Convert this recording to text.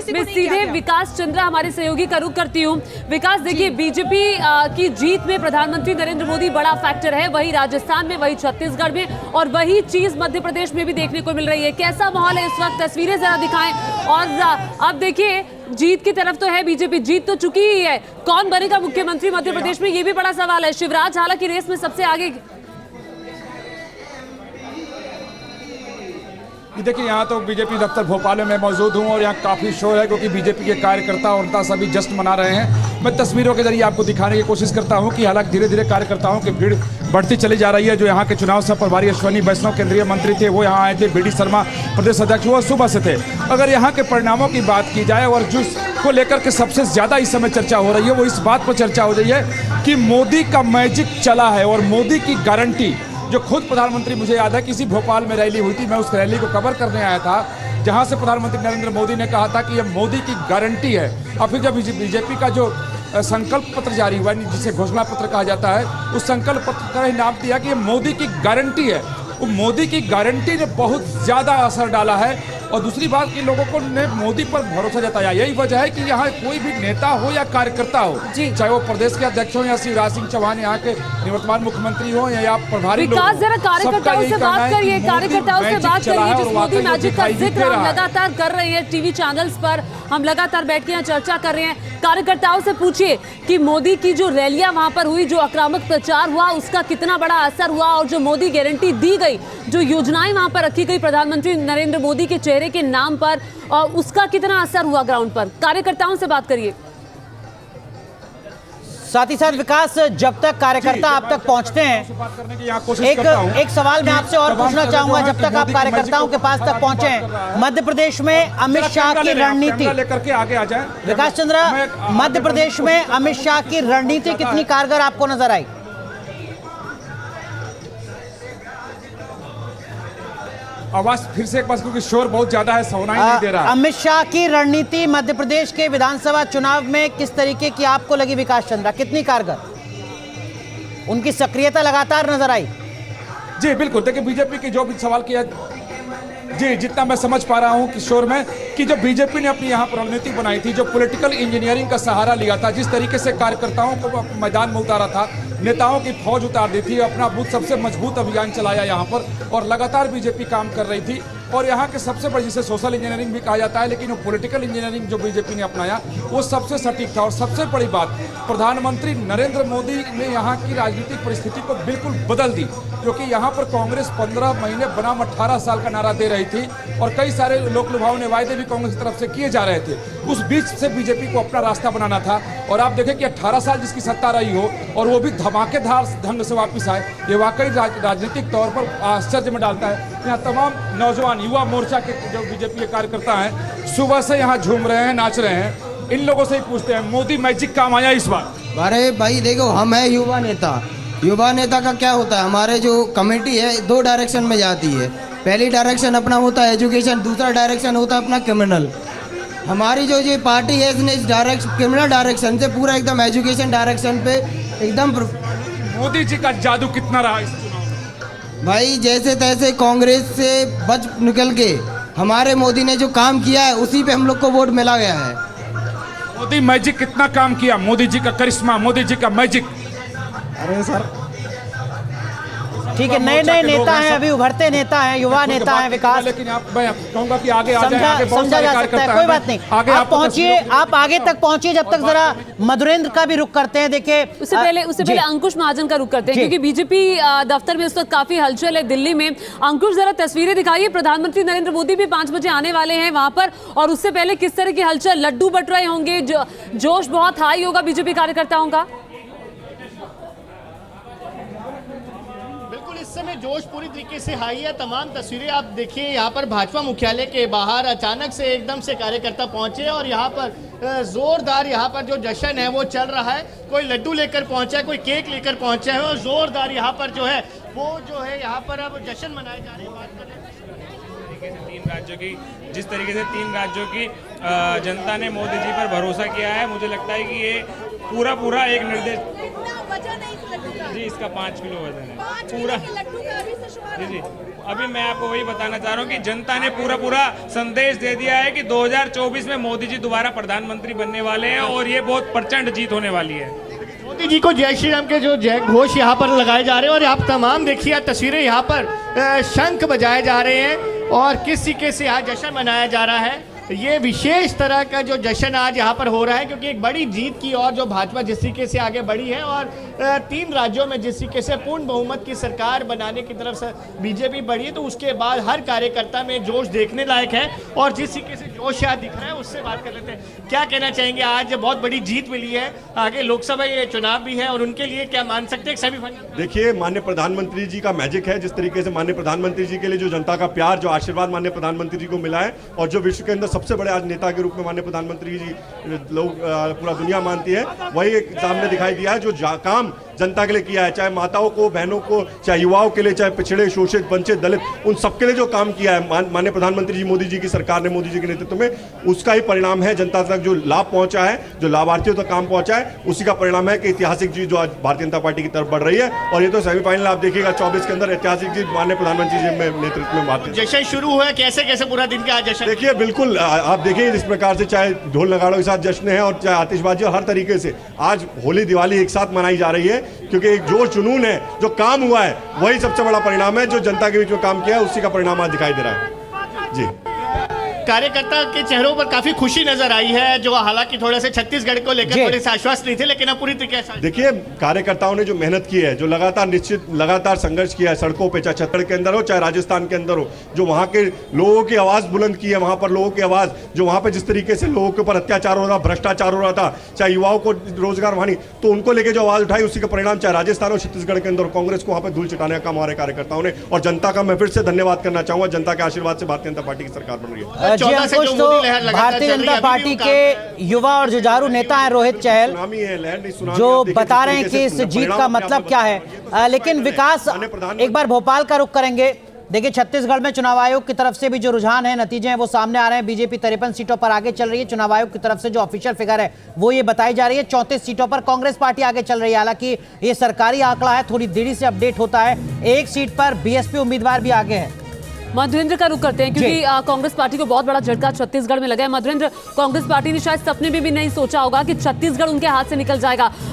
मैं सीधे विकास चंद्रा हमारे सहयोगी का रुख करती हूँ। विकास, देखिए बीजेपी की जीत में प्रधानमंत्री नरेंद्र मोदी बड़ा फैक्टर है, वही राजस्थान में, वही छत्तीसगढ़ में, और वही चीज मध्य प्रदेश में भी देखने को मिल रही है। कैसा माहौल है इस वक्त, तस्वीरें जरा दिखाएं। और अब देखिए जीत की तरफ तो है बीजेपी, जीत तो चुकी ही है, कौन बनेगा मुख्यमंत्री मध्य प्रदेश में, ये भी बड़ा सवाल है। शिवराज हालांकि रेस में सबसे आगे। देखिए यहाँ तो बीजेपी दफ्तर भोपाल में मौजूद हूँ और यहाँ काफ़ी शोर है क्योंकि बीजेपी के कार्यकर्ता और नेता सभी जश्न मना रहे हैं। मैं तस्वीरों के जरिए आपको दिखाने की कोशिश करता हूँ कि हालांकि धीरे धीरे कार्यकर्ताओं की भीड़ बढ़ती चली जा रही है। जो यहाँ के चुनाव सभा प्रभारी अश्विनी वैष्णव केंद्रीय मंत्री थे वो यहाँ आए थे, बीडी शर्मा प्रदेश अध्यक्ष वो सुबह से थे। अगर यहाँ के परिणामों की बात की जाए और जिसको लेकर के सबसे ज़्यादा इस समय चर्चा हो रही है वो इस बात पर चर्चा हो रही है कि मोदी का मैजिक चला है और मोदी की गारंटी, जो खुद प्रधानमंत्री, मुझे याद है किसी भोपाल में रैली हुई थी, मैं उस रैली को कवर करने आया था जहां से प्रधानमंत्री नरेंद्र मोदी ने कहा था कि यह मोदी की गारंटी है। और फिर जब बीजेपी का जो संकल्प पत्र जारी हुआ, जिसे घोषणा पत्र कहा जाता है, उस संकल्प पत्र का ही नाम दिया कि यह मोदी की गारंटी है। वो मोदी की गारंटी ने बहुत ज़्यादा असर डाला है। और दूसरी बात कि लोगों को ने मोदी पर भरोसा जताया, यही वजह है कि यहाँ कोई भी नेता हो या कार्यकर्ता हो, चाहे वो प्रदेश के अध्यक्ष हो या शिवराज सिंह चौहान यहाँ के निवर्तमान मुख्यमंत्री हो या प्रभारी लोग, कार्यकर्ताओं से बात करिए, कार्यकर्ताओं से बात करिए जिस मोदी मैजिक का जिक्र हम लगातार कर रहे हैं टीवी चैनल्स पर, हम लगातार बैठ के यहाँ चर्चा कर रहे हैं। कार्यकर्ताओं से पूछिए कि मोदी की जो रैलियां वहां पर हुई, जो आक्रामक प्रचार हुआ, उसका कितना बड़ा असर हुआ, और जो मोदी गारंटी दी गई, जो योजनाएं वहां पर रखी गई प्रधानमंत्री नरेंद्र मोदी के चेहरे के नाम पर, और उसका कितना असर हुआ ग्राउंड पर। कार्यकर्ताओं से बात करिए। साथ ही साथ विकास, जब तक कार्यकर्ता आप तक पहुंचते हैं, एक सवाल मैं आपसे और पूछना चाहूंगा, जब तक आप कार्यकर्ताओं के पास तक पहुंचे हैं, मध्य प्रदेश में अमित शाह की रणनीति लेकर के आगे आ जाए। विकास चंद्रा, मध्य प्रदेश में अमित शाह की रणनीति कितनी कारगर आपको नजर आई? आवाज फिर से एक बार, क्योंकि शोर बहुत ज्यादा है, सुनाई नहीं दे रहा। अमित शाह की रणनीति मध्य प्रदेश के विधानसभा चुनाव में किस तरीके की आपको लगी विकास चंद्रा, कितनी कारगर? उनकी सक्रियता लगातार नजर आई। जी बिल्कुल, देखिए बीजेपी की जो भी सवाल किया, जी जितना मैं समझ पा रहा हूं किशोर में, कि जो बीजेपी ने अपनी यहाँ पर रणनीति बनाई थी, जो पॉलिटिकल इंजीनियरिंग का सहारा लिया था, जिस तरीके से कार्यकर्ताओं को मैदान में उतारा था, नेताओं की फौज उतार दी थी, अपना बूथ सबसे मजबूत अभियान चलाया यहाँ पर, और लगातार बीजेपी काम कर रही थी। और यहाँ के सबसे बड़ी, जिसे सोशल इंजीनियरिंग भी कहा जाता है, लेकिन वो पॉलिटिकल इंजीनियरिंग जो बीजेपी ने अपनाया वो सबसे सटीक था। और सबसे बड़ी बात, प्रधानमंत्री नरेंद्र मोदी ने यहाँ की राजनीतिक परिस्थिति को बिल्कुल बदल दी, क्योंकि यहाँ पर कांग्रेस 15 महीने बनाम 18 साल का नारा दे रही थी और कई सारे लोक लुभावने वायदे भी कांग्रेस की तरफ से किए जा रहे थे। उस बीच से बीजेपी को अपना रास्ता बनाना था। और आप देखें कि 18 साल जिसकी सत्ता रही हो और वो भी धमाकेदार ढंग से वापस आए, ये वाकई राजनीतिक तौर पर आश्चर्य में डालता है। यहाँ तमाम नौजवान युवा मोर्चा के जो बीजेपी के कार्यकर्ता हैं, सुबह से यहाँ झूम रहे हैं, नाच रहे हैं। इन लोगों से ही पूछते हैं, मोदी मैजिक काम आया इस बार? अरे भाई देखो, हम है युवा नेता। युवा नेता का क्या होता है, हमारे जो कमेटी है 2 डायरेक्शन में जाती है। पहली डायरेक्शन अपना होता है एजुकेशन, दूसरा डायरेक्शन होता है अपना क्रिमिनल। हमारी जो ये पार्टी है इसने इस क्रिमिनल डायरेक्शन से पूरा एकदम एजुकेशन डायरेक्शन पे एकदम। मोदी जी का जादू कितना रहा इस चुनाव में? भाई जैसे तैसे कांग्रेस से बच निकल के हमारे मोदी ने जो काम किया है उसी पे हम लोग को वोट मिला गया है। मोदी मैजिक कितना काम किया, मोदी जी का करिश्मा, मोदी जी का मैजिक। अरे सर ठीक है, नए नए नेता हैं, अभी उभरते नेता हैं, युवा नेता हैं विकास, लेकिन मैं कहूंगा कि आगे आ जाए, समझा जा सकता है, कोई बात नहीं। आप पहुंचिए, आप आगे तक पहुंचिए, जब तक जरा मधुरेंद्र का भी रुख करते हैं। देखिए उससे पहले अंकुश महाजन का रुख करते हैं, क्योंकि बीजेपी दफ्तर में उस वक्त काफी हलचल है दिल्ली में। अंकुश, जरा तस्वीरें दिखाइए, प्रधानमंत्री नरेंद्र मोदी भी 5 बजे आने वाले हैं वहां पर, और उससे पहले किस तरह की हलचल, लड्डू बट रहे होंगे, जोश बहुत हाई होगा बीजेपी कार्यकर्ताओं का? इस समय जोश पूरी तरीके से हाई है। तमाम तस्वीरें आप देखिए, यहाँ पर भाजपा मुख्यालय के बाहर अचानक से एकदम से कार्यकर्ता पहुंचे और यहाँ पर जोरदार यहाँ पर जो जश्न है वो चल रहा है। कोई लड्डू लेकर पहुंचा है, कोई केक लेकर पहुंचा है, और जोरदार यहाँ पर जो है वो जो है यहाँ पर अब जश्न मनाए जा रहे हैं। बात करें जिस तरीके से 3 राज्यों की जनता ने मोदी जी पर भरोसा किया है, मुझे लगता है कि ये पूरा एक निर्देश। जी इसका 5 किलो वजन है पूरा। जी जी अभी मैं आपको वही बताना चाह रहा हूँ कि जनता ने पूरा संदेश दे दिया है कि 2024 में मोदी जी दोबारा प्रधानमंत्री बनने वाले हैं और ये बहुत प्रचंड जीत होने वाली है। मोदी जी को जय श्री राम के जो जय घोष यहाँ पर लगाए जा रहे हैं और आप तमाम देखिए तस्वीरें यहाँ पर शंख बजाए जा रहे हैं और किस तरीके से यहाँ जश्न मनाया जा रहा है। ये विशेष तरह का जो जश्न आज यहाँ पर हो रहा है क्योंकि एक बड़ी जीत की और जो भाजपा जिस तरीके से आगे बढ़ी है और 3 राज्यों में जिस तरीके से पूर्ण बहुमत की सरकार बनाने की तरफ से बीजेपी बढ़ी है तो उसके बाद हर कार्यकर्ता में जोश देखने लायक है और जिस तरीके से जोश यहाँ दिख रहा है उससे बात कर लेते हैं। क्या कहना चाहेंगे, आज बहुत बड़ी जीत मिली है, आगे लोकसभा चुनाव भी है और उनके लिए क्या मान सकते हैं सेमीफाइनल? देखिए माननीय प्रधानमंत्री जी का मैजिक है, जिस तरीके से माननीय प्रधानमंत्री जी के लिए जो जनता का प्यार, जो आशीर्वाद माननीय प्रधानमंत्री जी को मिला है और जो विश्व के अंदर सबसे बड़े आज नेता के रूप में माननीय प्रधानमंत्री जी लोग पूरा दुनिया मानती है, वही एक सामने दिखाई दिया है। जो काम जनता के लिए किया है, चाहे माताओं को, बहनों को, चाहे युवाओं के लिए, चाहे पिछड़े, शोषित, वंचित, दलित, उन सबके लिए जो काम किया है माननीय प्रधानमंत्री जी मोदी जी की सरकार ने, मोदी जी के नेतृत्व में, उसका ही परिणाम है। जनता तक जो लाभ पहुंचा है, जो लाभार्थियों तक काम पहुंचा है, उसी का परिणाम है कि ऐतिहासिक जीत जो आज भारतीय जनता पार्टी की तरफ बढ़ रही है। और ये तो सेमीफाइनल आप देखिएगा 24 के अंदर ऐतिहासिक जीत माननीय प्रधानमंत्री जी में नेतृत्व में भारतीय जश्न शुरू हुआ कैसे कैसे पूरा दिन का जश्न? देखिए बिल्कुल आप देखिए इस प्रकार से चाहे ढोल नगाड़ों के साथ जश्न है और चाहे आतिशबाजी, हर तरीके से आज होली दिवाली एक साथ मनाई जा रही है क्योंकि एक जो जुनून है, जो काम हुआ है, वही सबसे बड़ा परिणाम है। जो जनता के बीच में काम किया है उसी का परिणाम आज दिखाई दे रहा है। जी कार्यकर्ता के चेहरों पर काफी खुशी नजर आई है, जो हालांकि थोड़े से छत्तीसगढ़ को लेकर थोड़े से आश्वस्त नहीं थे, लेकिन अब पूरी तरीके से देखिए कार्यकर्ताओं ने जो मेहनत की है, जो लगातार संघर्ष किया है सड़कों पे, चाहे छत्तीसगढ़ के अंदर हो चाहे राजस्थान के अंदर हो, जो वहां के लोगों की आवाज बुलंद की है, वहां पर लोगों की आवाज, जो वहां पर जिस तरीके से लोगों के ऊपर अत्याचार हो रहा, भ्रष्टाचार हो रहा था, चाहे युवाओं को रोजगार वहां, तो उनको लेकर जो आवाज उठाई उसी का परिणाम चाहे राजस्थान और छत्तीसगढ़ के अंदर कांग्रेस को वहां पर धूल चटाने का काम हमारे कार्यकर्ताओं ने, और जनता का मैं फिर से धन्यवाद करना चाहूंगा। जनता के आशीर्वाद से भारतीय जनता पार्टी की सरकार बन रही है। भारतीय जनता पार्टी के युवा और जुझारू नेता हैं रोहित चहल, जो बता रहे हैं कि इस जीत का मतलब क्या है। लेकिन विकास, एक बार भोपाल का रुख करेंगे। देखिए छत्तीसगढ़ में चुनाव आयोग की तरफ से भी जो रुझान है, नतीजे हैं वो सामने आ रहे हैं। बीजेपी 53 सीटों पर आगे चल रही है। चुनाव आयोग की तरफ से जो ऑफिशियल फिगर है वो ये बताई जा रही है 34 सीटों पर कांग्रेस पार्टी आगे चल रही है। हालांकि ये सरकारी आंकड़ा है, थोड़ी देरी से अपडेट होता है। एक सीट पर बीएसपी उम्मीदवार भी आगे है। मधुरेंद्र का रुख करते हैं क्योंकि कांग्रेस पार्टी को बहुत बड़ा झटका छत्तीसगढ़ में लगा है। मधुरेंद्र, कांग्रेस पार्टी ने शायद सपने में भी नहीं सोचा होगा कि छत्तीसगढ़ उनके हाथ से निकल जाएगा।